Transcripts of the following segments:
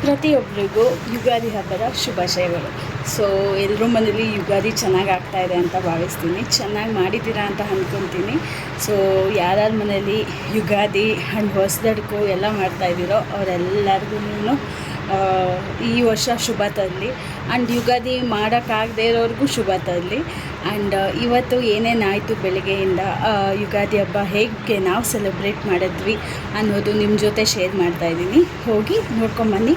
ಪ್ರತಿಯೊಬ್ಬರಿಗೂ ಯುಗಾದಿ ಹಬ್ಬದ ಶುಭಾಶಯಗಳು. ಸೊ ಎಲ್ಲರ ಮನೇಲಿ ಯುಗಾದಿ ಚೆನ್ನಾಗಿ ಆಗ್ತಾಯಿದೆ ಅಂತ ಭಾವಿಸ್ತೀನಿ, ಚೆನ್ನಾಗಿ ಮಾಡಿದ್ದೀರಾ ಅಂತ ಅಂದ್ಕೊತೀನಿ. ಸೊ ಯಾರ್ಯಾರ ಮನೇಲಿ ಯುಗಾದಿ ಆ್ಯಂಡ್ ಹೊಸದಡ್ಕು ಎಲ್ಲ ಮಾಡ್ತಾಯಿದ್ದೀರೋ ಅವರೆಲ್ಲರಿಗೂ ಈ ವರ್ಷ ಶುಭ ತರಲಿ. ಆ್ಯಂಡ್ ಯುಗಾದಿ ಮಾಡೋಕ್ಕಾಗದೇ ಇರೋರಿಗೂ ಶುಭ ತರಲಿ. ಆ್ಯಂಡ್ ಇವತ್ತು ಏನೇನಾಯಿತು ಬೆಳಗ್ಗೆಯಿಂದ ಯುಗಾದಿ ಹಬ್ಬ ಹೇಗೆ ನಾವು ಸೆಲೆಬ್ರೇಟ್ ಮಾಡಿದ್ವಿ ಅನ್ನೋದು ನಿಮ್ಮ ಜೊತೆ ಶೇರ್ ಮಾಡ್ತಾಯಿದ್ದೀನಿ. ಹೋಗಿ ನೋಡ್ಕೊಂಬನ್ನಿ.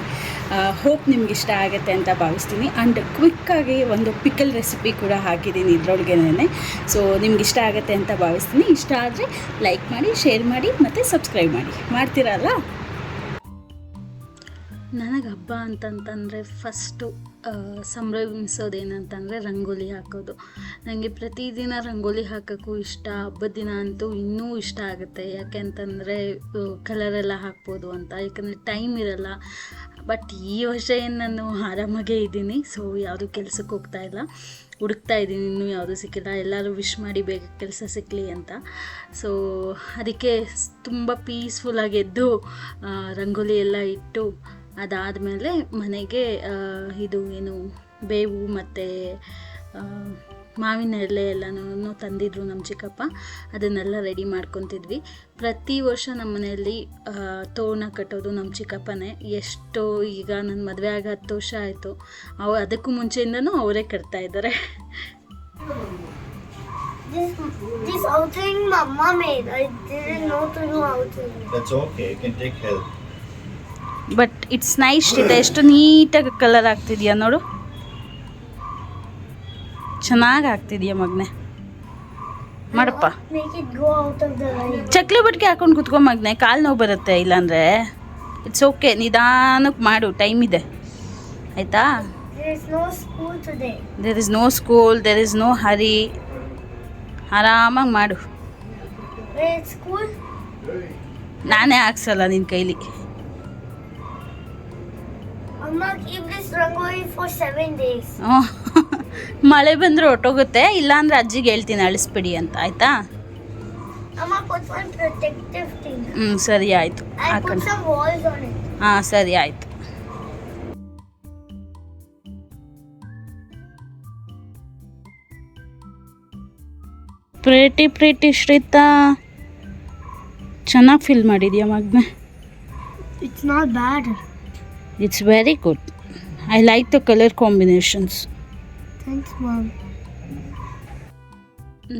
ಹೋಪ್ ನಿಮ್ಗೆ ಇಷ್ಟ ಆಗುತ್ತೆ ಅಂತ ಭಾವಿಸ್ತೀನಿ. ಆ್ಯಂಡ್ ಕ್ವಿಕ್ಕಾಗಿ ಒಂದು ಪಿಕಲ್ ರೆಸಿಪಿ ಕೂಡ ಹಾಕಿದ್ದೀನಿ ಇದ್ರೊಳಗೇನೆ. ಸೊ ನಿಮ್ಗೆ ಇಷ್ಟ ಆಗುತ್ತೆ ಅಂತ ಭಾವಿಸ್ತೀನಿ. ಇಷ್ಟ ಆದರೆ ಲೈಕ್ ಮಾಡಿ, ಶೇರ್ ಮಾಡಿ ಮತ್ತು ಸಬ್ಸ್ಕ್ರೈಬ್ ಮಾಡ್ತೀರಲ್ಲ. ನನಗೆ ಹಬ್ಬ ಅಂತಂತಂದರೆ ಫಸ್ಟು ಸಂಭ್ರಮಿಸೋದೇನಂತಂದರೆ ರಂಗೋಲಿ ಹಾಕೋದು. ನನಗೆ ಪ್ರತಿದಿನ ರಂಗೋಲಿ ಹಾಕೋಕ್ಕೂ ಇಷ್ಟ. ಹಬ್ಬದ ದಿನ ಅಂತೂ ಇನ್ನೂ ಇಷ್ಟ ಆಗುತ್ತೆ, ಯಾಕೆ ಅಂತಂದರೆ ಕಲರೆಲ್ಲ ಹಾಕ್ಬೋದು ಅಂತ. ಯಾಕಂದರೆ ಟೈಮ್ ಇರಲ್ಲ. ಬಟ್ ಈ ವರ್ಷ ಏನು ನಾನು ಆರಾಮಾಗೇ ಇದ್ದೀನಿ. ಸೊ ಯಾವುದೂ ಕೆಲ್ಸಕ್ಕೆ ಹೋಗ್ತಾಯಿಲ್ಲ, ಹುಡುಕ್ತಾ ಇದ್ದೀನಿ, ಇನ್ನೂ ಯಾವುದೂ ಸಿಕ್ಕಿಲ್ಲ. ಎಲ್ಲರೂ ವಿಶ್ ಮಾಡಿ ಬೇಗ ಕೆಲಸ ಸಿಕ್ಕಲಿ ಅಂತ. ಸೊ ಅದಕ್ಕೆ ತುಂಬ ಪೀಸ್ಫುಲ್ಲಾಗಿ ಎದ್ದು ರಂಗೋಲಿ ಎಲ್ಲ ಇಟ್ಟು ಅದಾದಮೇಲೆ ಮನೆಗೆ ಇದು ಏನು ಬೇವು ಮತ್ತು ಮಾವಿನ ಎಲೆ ಎಲ್ಲನೂ ತಂದಿದ್ರು ನಮ್ಮ ಚಿಕ್ಕಪ್ಪ. ಅದನ್ನೆಲ್ಲ ರೆಡಿ ಮಾಡ್ಕೊತಿದ್ವಿ. ಪ್ರತಿ ವರ್ಷ ನಮ್ಮ ಮನೆಯಲ್ಲಿ ತೋರಣ ಕಟ್ಟೋದು ನಮ್ಮ ಚಿಕ್ಕಪ್ಪನೇ. ಎಷ್ಟೋ ಈಗ ನನ್ನ ಮದುವೆ ಆಗ 10 ವರ್ಷ ಆಯಿತು. ಅದಕ್ಕೂ ಮುಂಚೆಯಿಂದನೂ ಅವರೇ ಕಟ್ತಾ ಇದ್ದಾರೆ. This outing Mama made. I didn't know to do outing. That's okay. You can take help. But it's nice ಇದೆ. ಎಷ್ಟು ನೀಟಾಗಿ ಕಲರ್ ಆಗ್ತಿದೆಯಾ ನೋಡು, ಚೆನ್ನಾಗಿ ಆಗ್ತಿದೆಯಾ ಮಗನೆ. ಮಾಡಪ್ಪ, Make it go out of the line. Chakli ಬಟ್ಗೆ ಹಾಕೊಂಡು ಕುತ್ಕೊ ಮಗನೆ, ಕಾಲು ನೋವು ಬರುತ್ತೆ. ಇಲ್ಲಾಂದರೆ ಇಟ್ಸ್ ಓಕೆ, ನಿಧಾನಕ್ಕೆ ಮಾಡು, ಟೈಮ್ ಇದೆ ಆಯಿತಾ. There is no school today. There is no school, there is no hurry. ಆರಾಮಾಗಿ ಮಾಡು. Where is school? ನಾನೇ ಹಾಕ್ಸಲ್ಲ ನಿನ್ನ ಕೈಲಿ. Amma, keep this rangoli for 7 days. ಮಳೆ ಬಂದರೆ ಹೊಟ್ಟೋಗುತ್ತೆ, ಇಲ್ಲಾಂದ್ರೆ ಅಜ್ಜಿಗೆ ಹೇಳ್ತೀನಿ ಅಳಿಸ್ಬಿಡಿ ಅಂತ, ಆಯಿತಾ. Amma, put one protective thing. ಸರಿ ಆಯಿತು, And put ಹಾಕೋಣ. some walls on it. ಹಾಂ ಸರಿ ಆಯಿತು. ಪ್ರೀತಿ ಶ್ರೀತಾ, ಚೆನ್ನಾಗಿ ಫೀಲ್ ಮಾಡಿದ್ಯಾ ಮಗನೆ. It's not bad. It's very good. I like the color combinations. Thanks, Mom.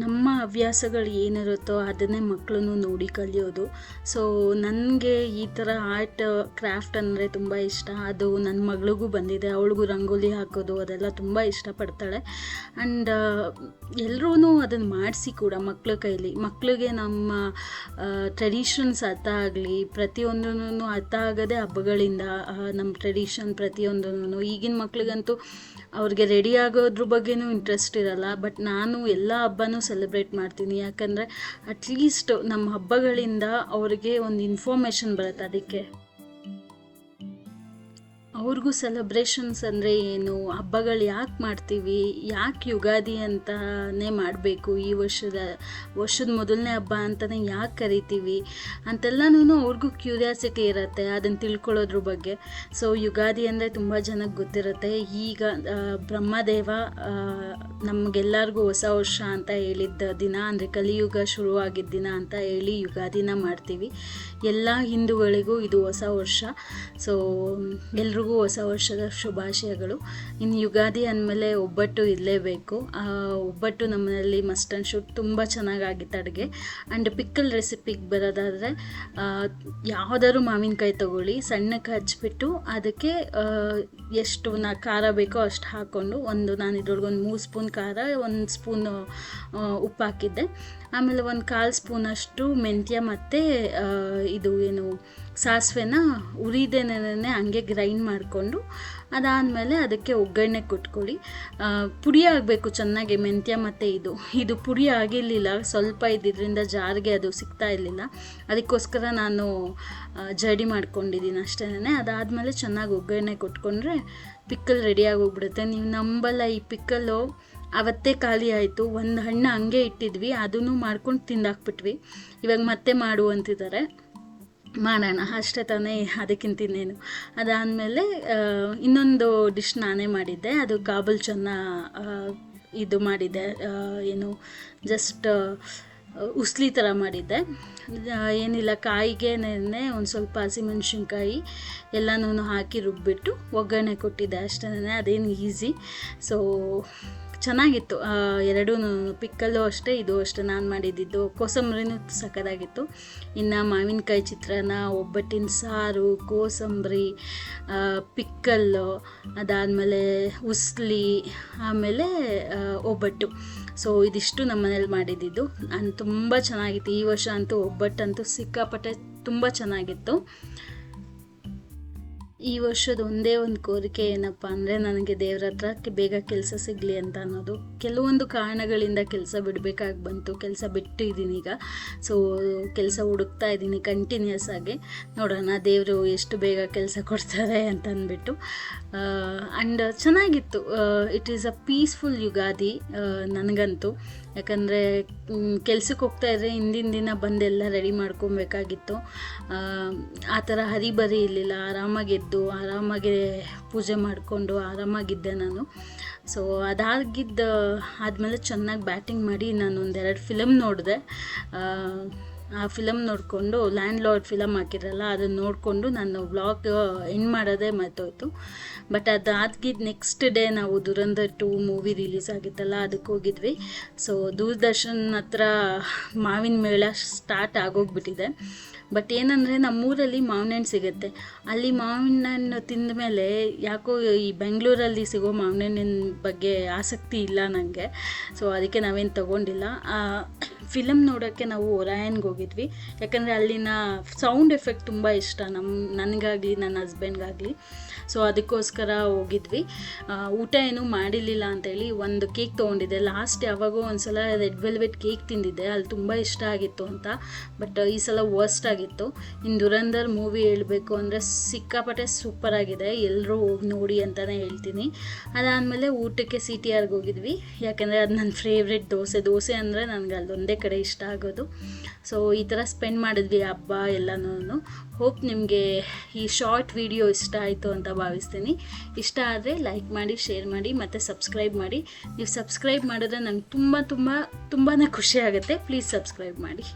ನಮ್ಮ ಹವ್ಯಾಸಗಳು ಏನಿರುತ್ತೋ ಅದನ್ನೇ ಮಕ್ಕಳು ನೋಡಿ ಕಲಿಯೋದು. ಸೊ ನನಗೆ ಈ ಥರ ಆರ್ಟ್ ಕ್ರಾಫ್ಟ್ ಅಂದರೆ ತುಂಬ ಇಷ್ಟ. ಅದು ನನ್ನ ಮಗಳಿಗೂ ಬಂದಿದೆ. ಅವಳಿಗೂ ರಂಗೋಲಿ ಹಾಕೋದು ಅದೆಲ್ಲ ತುಂಬ ಇಷ್ಟಪಡ್ತಾಳೆ. ಆ್ಯಂಡ್ ಎಲ್ಲರೂ ಅದನ್ನು ಮಾಡಿಸಿ ಕೂಡ ಮಕ್ಕಳ ಕೈಲಿ, ಮಕ್ಕಳಿಗೆ ನಮ್ಮ ಟ್ರೆಡಿಷನ್ಸ್ ಅರ್ಥ ಆಗಲಿ. ಪ್ರತಿಯೊಂದೂ ಅರ್ಥ ಆಗೋದೇ ಹಬ್ಬಗಳಿಂದ. ನಮ್ಮ ಟ್ರೆಡಿಷನ್ ಪ್ರತಿಯೊಂದೂ ಈಗಿನ ಮಕ್ಳಿಗಂತೂ ಅವ್ರಿಗೆ ರೆಡಿ ಆಗೋದ್ರ ಬಗ್ಗೆನೂ ಇಂಟ್ರೆಸ್ಟ್ ಇರಲ್ಲ. ಬಟ್ ನಾನು ಎಲ್ಲ ಹಬ್ಬನೂ ಸೆಲೆಬ್ರೇಟ್ ಮಾಡ್ತೀನಿ, ಯಾಕಂದರೆ ಅಟ್ಲೀಸ್ಟ್ ನಮ್ಮ ಹಬ್ಬಗಳಿಂದ ಅವ್ರಿಗೆ ಒಂದು ಇನ್ಫಾರ್ಮೇಷನ್ ಬರುತ್ತೆ. ಅದಕ್ಕೆ ಅವ್ರಿಗೂ ಸೆಲೆಬ್ರೇಷನ್ಸ್ ಅಂದರೆ ಏನು, ಹಬ್ಬಗಳು ಯಾಕೆ ಮಾಡ್ತೀವಿ, ಯಾಕೆ ಯುಗಾದಿ ಅಂತಲೇ ಮಾಡಬೇಕು, ಈ ವರ್ಷದ ಮೊದಲನೇ ಹಬ್ಬ ಅಂತಲೇ ಯಾಕೆ ಕರಿತೀವಿ ಅಂತೆಲ್ಲನೂ ಅವ್ರಿಗೂ ಕ್ಯೂರಿಯಾಸಿಟಿ ಇರುತ್ತೆ ಅದನ್ನು ತಿಳ್ಕೊಳ್ಳೋದ್ರ ಬಗ್ಗೆ. ಸೊ ಯುಗಾದಿ ಅಂದರೆ ತುಂಬ ಜನಕ್ಕೆ ಗೊತ್ತಿರುತ್ತೆ. ಈಗ ಬ್ರಹ್ಮದೇವ ನಮಗೆಲ್ಲರಿಗೂ ಹೊಸ ವರ್ಷ ಅಂತ ಹೇಳಿದ್ದ ದಿನ, ಅಂದರೆ ಕಲಿಯುಗ ಶುರುವಾಗಿದ್ದ ದಿನ ಅಂತ ಹೇಳಿ ಯುಗಾದಿನ ಮಾಡ್ತೀವಿ. ಎಲ್ಲ ಹಿಂದೂಗಳಿಗೂ ಇದು ಹೊಸ ವರ್ಷ. ಸೊ ಎಲ್ರಿಗೂ ಹೊಸ ವರ್ಷದ ಶುಭಾಶಯಗಳು. ಇನ್ನು ಯುಗಾದಿ ಅಂದಮೇಲೆ ಒಬ್ಬಟ್ಟು ಇರಲೇಬೇಕು. ಒಬ್ಬಟ್ಟು ನಮ್ಮನೇಲಿ ಮಸ್ಟ್ ಆ್ಯಂಡ್ ಶುಡ್. ತುಂಬ ಚೆನ್ನಾಗಾಗಿತ್ತು ಅಡುಗೆ. ಆ್ಯಂಡ್ ಪಿಕ್ಕಲ್ ರೆಸಿಪಿಗೆ ಬರೋದಾದರೆ ಯಾವುದಾದ್ರು ಮಾವಿನಕಾಯಿ ತೊಗೊಳ್ಳಿ, ಸಣ್ಣಕ್ಕೆ ಹಚ್ಬಿಟ್ಟು ಅದಕ್ಕೆ ಎಷ್ಟು ಖಾರ ಬೇಕೋ ಅಷ್ಟು ಹಾಕ್ಕೊಂಡು, ನಾನು ಇದ್ರೊಳಗೆ ಒಂದು 3 ಸ್ಪೂನ್ ಖಾರ, 1 ಸ್ಪೂನ್ ಉಪ್ಪು ಹಾಕಿದ್ದೆ. ಆಮೇಲೆ 1/4 ಸ್ಪೂನಷ್ಟು ಮೆಂತ್ಯ ಮತ್ತು ಇದು ಏನು ಸಾಸಿವೆನ ಉರಿದೇನೆ ಹಂಗೆ ಗ್ರೈಂಡ್ ಮಾಡಿಕೊಂಡು ಅದಾದಮೇಲೆ ಅದಕ್ಕೆ ಒಗ್ಗರಣೆ ಕೊಟ್ಕೊಳ್ಳಿ. ಪುಡಿ ಆಗಬೇಕು ಚೆನ್ನಾಗಿ ಮೆಂತ್ಯ ಮತ್ತು ಇದು ಪುಡಿ ಆಗಿರಲಿಲ್ಲ, ಸ್ವಲ್ಪ ಇದ್ದಿದ್ದರಿಂದ ಜಾರಿಗೆ ಅದು ಸಿಗ್ತಾ ಇರಲಿಲ್ಲ. ಅದಕ್ಕೋಸ್ಕರ ನಾನು ಜಡಿ ಮಾಡ್ಕೊಂಡಿದ್ದೀನಿ ಅಷ್ಟೇ. ಅದಾದಮೇಲೆ ಚೆನ್ನಾಗಿ ಒಗ್ಗರಣೆ ಕೊಟ್ಕೊಂಡ್ರೆ ಪಿಕ್ಕಲ್ ರೆಡಿಯಾಗಿ ಹೋಗ್ಬಿಡುತ್ತೆ. ನೀವು ನಂಬಲ್ಲ, ಈ ಪಿಕ್ಕಲ್ಲು ಅವತ್ತೇ ಖಾಲಿ ಆಯಿತು. ಒಂದು ಹಣ್ಣು ಹಂಗೆ ಇಟ್ಟಿದ್ವಿ, ಅದನ್ನು ಮಾಡ್ಕೊಂಡು ತಿಂದಾಕ್ಬಿಟ್ವಿ. ಇವಾಗ ಮತ್ತೆ ಮಾಡು ಅಂತಿದ್ದಾರೆ, ಮಾಡೋಣ ಅಷ್ಟೇ ತಾನೇ, ಅದಕ್ಕಿಂತ ಇನ್ನೇನು. ಅದಾದಮೇಲೆ ಇನ್ನೊಂದು ಡಿಶ್ ನಾನೇ ಮಾಡಿದ್ದೆ, ಅದು ಕಾಬೂಲ್ ಚನ್ನ ಇದು ಮಾಡಿದ್ದೆ, ಏನು ಜಸ್ಟ್ ಉಸ್ಲಿ ಥರ ಮಾಡಿದ್ದೆ. ಏನಿಲ್ಲ, ಕಾಯಿಗೆ ಒಂದು ಸ್ವಲ್ಪ ಹಸಿಮೆಣ್ಸಿನ್ಕಾಯಿ ಎಲ್ಲನೂ ಹಾಕಿ ರುಬ್ಬಿಟ್ಟು ಒಗ್ಗರಣೆ ಕೊಟ್ಟಿದ್ದೆ ಅಷ್ಟೇ. ಅದೇನು ಈಸಿ. ಸೊ ಚೆನ್ನಾಗಿತ್ತು ಎರಡೂ, ಪಿಕ್ಕಲ್ಲು ಅಷ್ಟೇ, ಇದು ಅಷ್ಟೇ ನಾನು ಮಾಡಿದ್ದಿದ್ದು. ಕೋಸಂಬರಿನೂ ಸಕ್ಕತ್ತಾಗಿತ್ತು. ಇನ್ನು ಮಾವಿನಕಾಯಿ ಚಿತ್ರಾನ್ನ, ಒಬ್ಬಟ್ಟಿನ ಸಾರು, ಕೋಸಂಬರಿ, ಪಿಕ್ಕಲ್ಲು, ಅದಾದಮೇಲೆ ಉಸ್ಲಿ, ಆಮೇಲೆ ಒಬ್ಬಟ್ಟು. ಸೊ ಇದಿಷ್ಟು ನಮ್ಮ ಮನೇಲಿ ಮಾಡಿದ್ದಿದ್ದು. ತುಂಬ ಚೆನ್ನಾಗಿತ್ತು. ಈ ವರ್ಷ ಅಂತೂ ಒಬ್ಬಟ್ಟಂತೂ ಸಿಕ್ಕಾಪಟ್ಟೆ ತುಂಬ ಚೆನ್ನಾಗಿತ್ತು. ಈ ವರ್ಷದ ಒಂದೇ ಒಂದು ಕೋರಿಕೆ ಏನಪ್ಪ ಅಂದರೆ, ನನಗೆ ದೇವ್ರ ಹತ್ರ ಬೇಗ ಕೆಲಸ ಸಿಗಲಿ ಅಂತ ಅನ್ನೋದು. ಕೆಲವೊಂದು ಕಾರಣಗಳಿಂದ ಕೆಲಸ ಬಿಡಬೇಕಾಗಿ ಬಂತು, ಕೆಲಸ ಬಿಟ್ಟಿದ್ದೀನಿ ಈಗ. ಸೊ ಕೆಲಸ ಹುಡುಕ್ತಾ ಇದ್ದೀನಿ ಕಂಟಿನ್ಯೂಸ್ ಆಗಿ. ನೋಡೋಣ ದೇವರು ಎಷ್ಟು ಬೇಗ ಕೆಲಸ ಕೊಡ್ತಾರೆ ಅಂತ ಅಂದ್ಬಿಟ್ಟು. ಆ್ಯಂಡ್ ಚೆನ್ನಾಗಿತ್ತು. It is a peaceful Ugadi ನನಗಂತೂ. ಯಾಕಂದರೆ ಕೆಲ್ಸಕ್ಕೆ ಹೋಗ್ತಾ ಇದ್ದರೆ ಹಿಂದಿನ ದಿನ ಬಂದೆಲ್ಲ ರೆಡಿ ಮಾಡ್ಕೊಬೇಕಾಗಿತ್ತು. ಆ ಥರ ಹರಿಬರಿ ಇರಲಿಲ್ಲ. ಆರಾಮಾಗೆದ್ದು ಆರಾಮಾಗಿ ಪೂಜೆ ಮಾಡಿಕೊಂಡು ಆರಾಮಾಗಿದ್ದೆ ನಾನು. ಸೊ ಆದಮೇಲೆ ಚೆನ್ನಾಗಿ ಬ್ಯಾಟಿಂಗ್ ಮಾಡಿ ನಾನು ಒಂದೆರಡು ಫಿಲಮ್ ನೋಡಿದೆ. ಆ ಫಿಲಮ್ ನೋಡಿಕೊಂಡು, ಲ್ಯಾಂಡ್ ಲಾರ್ಡ್ ಫಿಲಮ್ ಹಾಕಿರಲ್ಲ, ಅದನ್ನು ನೋಡಿಕೊಂಡು ನಾನು ವ್ಲಾಗ್ ಎಂಡ್ ಮಾಡೋದೇ ಮರ್ತೋಯ್ತು. ಬಟ್ ಅದಾಗಿದ್ದು ನೆಕ್ಸ್ಟ್ ಡೇ ನಾವು ದುರಂಧರ್ 2 ಮೂವಿ ರಿಲೀಸ್ ಆಗಿತ್ತಲ್ಲ, ಅದಕ್ಕೆ ಹೋಗಿದ್ವಿ. ಸೊ ದೂರದರ್ಶನ್ ಹತ್ರ ಮಾವಿನ ಮೇಳ ಸ್ಟಾರ್ಟ್ ಆಗೋಗ್ಬಿಟ್ಟಿದೆ. ಬಟ್ ಏನಂದರೆ ನಮ್ಮೂರಲ್ಲಿ ಮಾವಿನ ಹಣ್ಣು ಸಿಗುತ್ತೆ. ಅಲ್ಲಿ ಮಾವಿನ ಹಣ್ಣು ತಿಂದ ಮೇಲೆ ಯಾಕೋ ಈ ಬೆಂಗಳೂರಲ್ಲಿ ಸಿಗೋ ಮಾವಿನ ಹಣ್ಣಿನ ಬಗ್ಗೆ ಆಸಕ್ತಿ ಇಲ್ಲ ನನಗೆ. ಸೊ ಅದಕ್ಕೆ ನಾವೇನು ತೊಗೊಂಡಿಲ್ಲ. ಫಿಲಮ್ ನೋಡೋಕ್ಕೆ ನಾವು ಒರಾಯನ್ಗೆ ಹೋಗಿದ್ವಿ. ಯಾಕಂದರೆ ಅಲ್ಲಿನ ಸೌಂಡ್ ಎಫೆಕ್ಟ್ ತುಂಬ ಇಷ್ಟ ನನಗಾಗಲಿ ನನ್ನ ಹಸ್ಬೆಂಡ್ಗಾಗಲಿ. ಸೊ ಅದಕ್ಕೋಸ್ಕರ ಹೋಗಿದ್ವಿ. ಊಟ ಏನೂ ಮಾಡಿರಲಿಲ್ಲ ಅಂತೇಳಿ ಒಂದು ಕೇಕ್ ತೊಗೊಂಡಿದ್ದೆ. ಲಾಸ್ಟ್ ಯಾವಾಗೋ ಒಂದು ಸಲ ರೆಡ್ ವೆಲ್ವೆಟ್ ಕೇಕ್ ತಿಂದಿದ್ದೆ, ಅಲ್ಲಿ ತುಂಬ ಇಷ್ಟ ಆಗಿತ್ತು ಅಂತ. ಬಟ್ ಈ ಸಲ ವರ್ಸ್ಟ್ ಆಗಿತ್ತು. ಇನ್ನು ದುರಂಧರ್ ಮೂವಿ ಹೇಳಬೇಕು ಅಂದರೆ ಸಿಕ್ಕಾಪಟ್ಟೆ ಸೂಪರಾಗಿದೆ, ಎಲ್ಲರೂ ಹೋಗಿ ನೋಡಿ ಅಂತಲೇ ಹೇಳ್ತೀನಿ. ಅದಾದಮೇಲೆ ಊಟಕ್ಕೆ CTRಗೆ ಹೋಗಿದ್ವಿ. ಯಾಕೆಂದರೆ ಅದು ನನ್ನ ಫೇವ್ರೆಟ್ ದೋಸೆ ಅಂದರೆ ನನಗೆ ಅಲ್ಲೊಂದೇ ಕಡೆ ಇಷ್ಟ ಆಗೋದು. ಸೊ ಈ ಥರ ಸ್ಪೆಂಡ್ ಮಾಡಿದ್ವಿ ಹಬ್ಬ ಎಲ್ಲನೂ. ಹೋಪ್ ನಿಮಗೆ ಈ ಶಾರ್ಟ್ ವಿಡಿಯೋ ಇಷ್ಟ ಆಯಿತು ಅಂತ ಭಾವಿಸ್ತೀನಿ. ಇಷ್ಟ ಆದರೆ ಲೈಕ್ ಮಾಡಿ, ಶೇರ್ ಮಾಡಿ ಮತ್ತು ಸಬ್ಸ್ಕ್ರೈಬ್ ಮಾಡಿ. ನೀವು ಸಬ್ಸ್ಕ್ರೈಬ್ ಮಾಡಿದ್ರೆ ನಂಗೆ ತುಂಬಾ ಖುಷಿ ಆಗುತ್ತೆ. ಪ್ಲೀಸ್ ಸಬ್ಸ್ಕ್ರೈಬ್ ಮಾಡಿ.